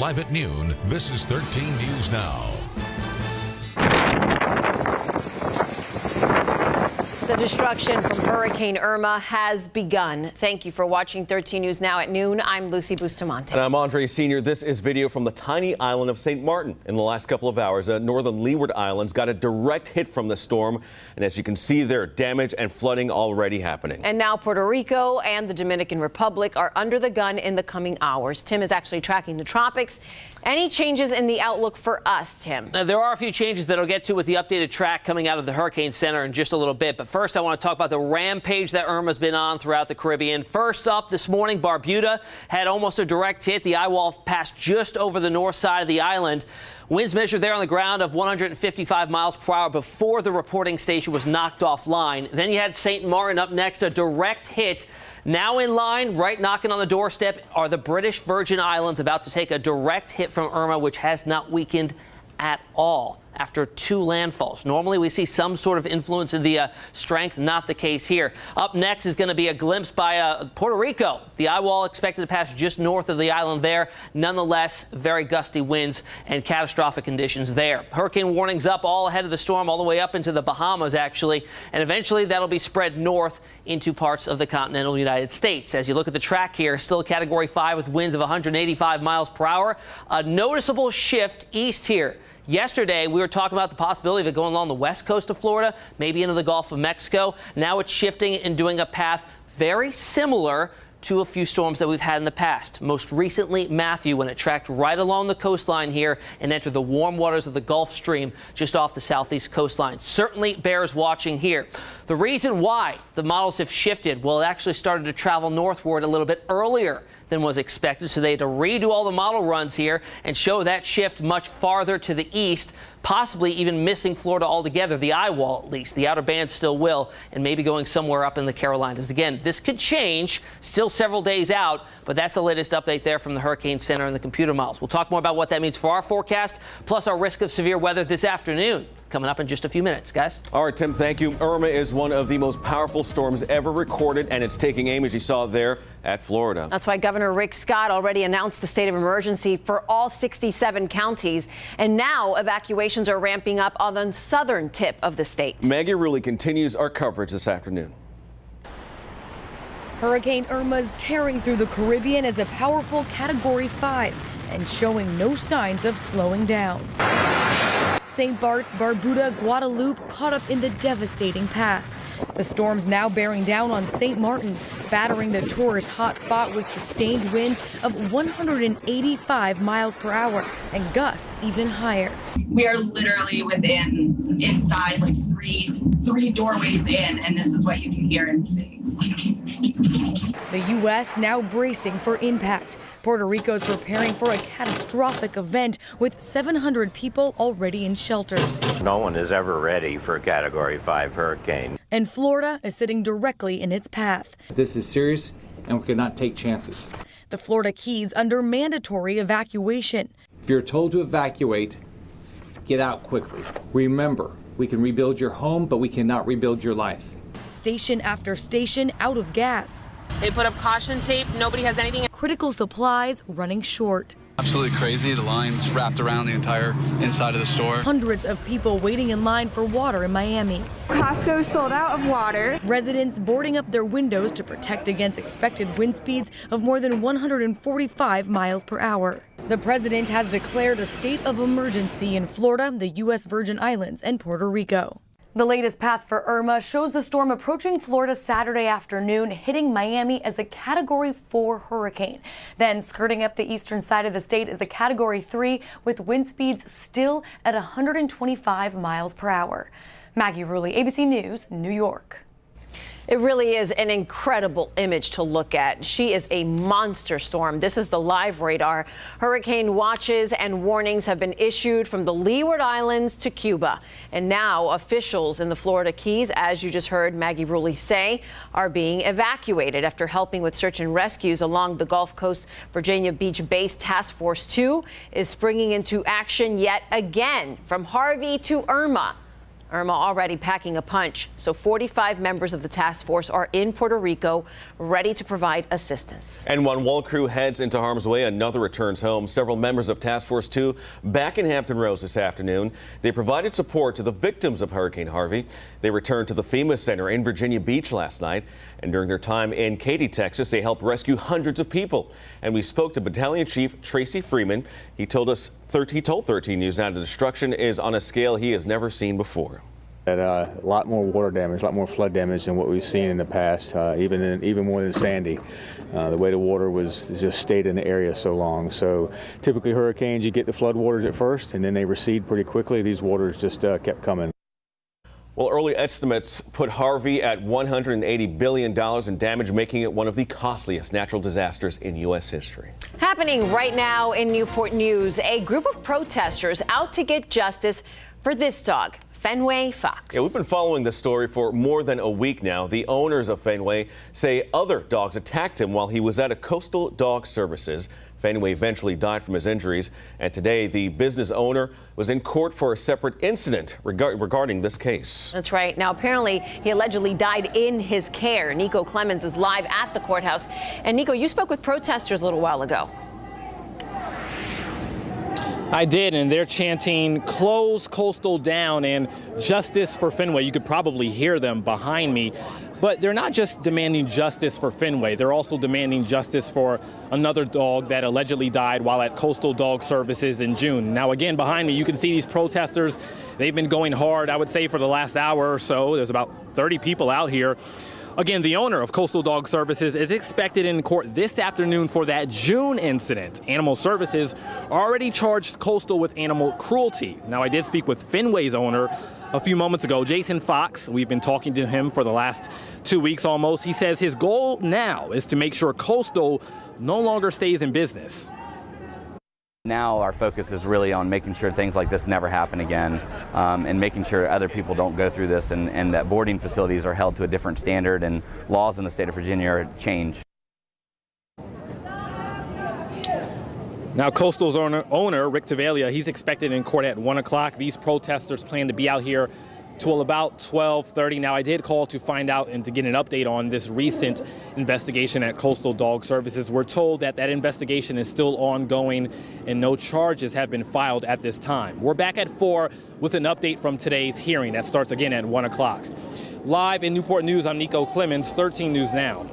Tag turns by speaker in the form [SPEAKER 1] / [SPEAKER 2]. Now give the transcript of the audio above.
[SPEAKER 1] Live at noon, this is 13 News Now.
[SPEAKER 2] The destruction from Hurricane Irma has begun. Thank you for watching 13 News Now at noon. I'm Lucy Bustamante.
[SPEAKER 3] And I'm Andre Sr. This is video from the tiny island of St. Martin. In the last couple of hours, northern Leeward Islands got a direct hit from the storm. And as you can see there, damage and flooding already happening.
[SPEAKER 2] And now Puerto Rico and the Dominican Republic are under the gun in the coming hours. Tim is actually tracking the tropics. Any changes in the outlook for us, Tim?
[SPEAKER 4] There are a few changes that I'll get to with the updated track coming out of the Hurricane Center in just a little bit. But first, I want to talk about the rampage that Irma's been on throughout the Caribbean. First up this morning, Barbuda had almost a direct hit. The eye wall passed just over the north side of the island. Winds measured there on the ground of 155 miles per hour before the reporting station was knocked offline. Then you had St. Martin up next, a direct hit. Now in line, right knocking on the doorstep, are the British Virgin Islands, about to take a direct hit from Irma, which has not weakened at all after two landfalls. Normally we see some sort of influence in the strength, not the case here. Up next is going to be a glimpse by Puerto Rico. The eye wall expected to pass just north of the island there. Nonetheless, very gusty winds and catastrophic conditions there. Hurricane warnings up all ahead of the storm, all the way up into the Bahamas, actually. And eventually that'll be spread north into parts of the continental United States. As you look at the track here, still a Category 5 with winds of 185 miles per hour. A noticeable shift east here. Yesterday, we were talking about the possibility of it going along the west coast of Florida, maybe into the Gulf of Mexico. Now it's shifting and doing a path very similar to a few storms that we've had in the past. Most recently, Matthew, when it tracked right along the coastline here and entered the warm waters of the Gulf Stream just off the southeast coastline. Certainly bears watching here. The reason why the models have shifted, well, it actually started to travel northward a little bit earlier than was expected, so they had to redo all the model runs here and show that shift much farther to the east, possibly even missing Florida altogether, the eye wall at least. The outer band still will, and maybe going somewhere up in the Carolinas. Again, this could change, still several days out, but that's the latest update there from the Hurricane Center and the computer models. We'll talk more about what that means for our forecast, plus our risk of severe weather this afternoon, coming up in just a few minutes, guys.
[SPEAKER 3] All right, Tim, thank you. Irma is one of the most powerful storms ever recorded, and it's taking aim, as you saw there, at Florida.
[SPEAKER 2] That's why Governor Rick Scott already announced the state of emergency for all 67 counties. And now evacuations are ramping up on the southern tip of the state.
[SPEAKER 3] Maggie Rulli continues our coverage this afternoon.
[SPEAKER 5] Hurricane Irma's tearing through the Caribbean as a powerful Category 5 and showing no signs of slowing down. St. Bart's, Barbuda, Guadalupe caught up in the devastating path. The storm's now bearing down on St. Martin, battering the tourist hotspot with sustained winds of 185 miles per hour and gusts even higher.
[SPEAKER 6] We are literally inside like three doorways in, and this is what you can hear and see.
[SPEAKER 5] The U.S. now bracing for impact. Puerto Rico's preparing for a catastrophic event with 700 people already in shelters.
[SPEAKER 7] No one is ever ready for a Category 5 hurricane.
[SPEAKER 5] And Florida is sitting directly in its path.
[SPEAKER 8] This is serious, and we cannot take chances.
[SPEAKER 5] The Florida Keys under mandatory evacuation.
[SPEAKER 8] If you're told to evacuate, get out quickly. Remember, we can rebuild your home, but we cannot rebuild your life.
[SPEAKER 5] Station after station out of gas.
[SPEAKER 9] They put up caution tape. Nobody has anything.
[SPEAKER 5] Critical supplies running short.
[SPEAKER 10] Absolutely crazy. The lines wrapped around the entire inside of the store.
[SPEAKER 5] Hundreds of people waiting in line for water in Miami.
[SPEAKER 11] Costco sold out of water.
[SPEAKER 5] Residents boarding up their windows to protect against expected wind speeds of more than 145 miles per hour. The president has declared a state of emergency in Florida, the U.S. Virgin Islands, and Puerto Rico. The latest path for Irma shows the storm approaching Florida Saturday afternoon, hitting Miami as a Category 4 hurricane. Then skirting up the eastern side of the state is a Category 3 with wind speeds still at 125 miles per hour. Maggie Rulli, ABC News, New York.
[SPEAKER 2] It really is an incredible image to look at. She is a monster storm. This is the live radar. Hurricane watches and warnings have been issued from the Leeward Islands to Cuba. And now officials in the Florida Keys, as you just heard Maggie Rulli say, are being evacuated after helping with search and rescues along the Gulf Coast. Virginia Beach-based Task Force 2 is springing into action yet again. From Harvey to Irma. Irma already packing a punch, so 45 members of the task force are in Puerto Rico, ready to provide assistance.
[SPEAKER 3] And when one crew heads into harm's way, another returns home. Several members of Task Force 2 back in Hampton Roads this afternoon. They provided support to the victims of Hurricane Harvey. They returned to the FEMA Center in Virginia Beach last night. And during their time in Katy, Texas, they helped rescue hundreds of people. And we spoke to Battalion Chief Tracy Freeman. He told 13 News Now the destruction is on a scale he has never seen before.
[SPEAKER 12] A lot more water damage, a lot more flood damage than what we've seen in the past, even more than Sandy. The way the water was just stayed in the area so long. So typically hurricanes, you get the flood waters at first and then they recede pretty quickly. These waters just kept coming.
[SPEAKER 3] Well, early estimates put Harvey at $180 billion in damage, making it one of the costliest natural disasters in U.S. history.
[SPEAKER 2] Happening right now in Newport News, a group of protesters out to get justice for this dog, Fenway Fox.
[SPEAKER 3] Yeah, we've been following this story for more than a week now. The owners of Fenway say other dogs attacked him while he was at a Coastal Dog Services. Fenway eventually died from his injuries, and today the business owner was in court for a separate incident regarding this case.
[SPEAKER 2] That's right. Now, apparently, he allegedly died in his care. Nico Clemens is live at the courthouse. And Nico, you spoke with protesters a little while ago.
[SPEAKER 13] I did, and they're chanting "Close Coastal down" and "Justice for Fenway." You could probably hear them behind me. But they're not just demanding justice for Fenway. They're also demanding justice for another dog that allegedly died while at Coastal Dog Services in June. Now, again, behind me, you can see these protesters. They've been going hard, I would say, for the last hour or so. There's about 30 people out here. Again, the owner of Coastal Dog Services is expected in court this afternoon for that June incident. Animal Services already charged Coastal with animal cruelty. Now, I did speak with Fenway's owner a few moments ago, Jason Fox. We've been talking to him for the last 2 weeks almost. He says his goal now is to make sure Coastal no longer stays in business.
[SPEAKER 14] Now our focus is really on making sure things like this never happen again, and making sure other people don't go through this, and that boarding facilities are held to a different standard and laws in the state of Virginia are changed.
[SPEAKER 13] Now, Coastal's owner, Rick Tavalia, he's expected in court at 1 o'clock. These protesters plan to be out here till about 12:30. Now, I did call to find out and to get an update on this recent investigation at Coastal Dog Services. We're told that that investigation is still ongoing and no charges have been filed at this time. We're back at 4 with an update from today's hearing that starts again at 1 o'clock. Live in Newport News, I'm Nico Clemens, 13 News Now.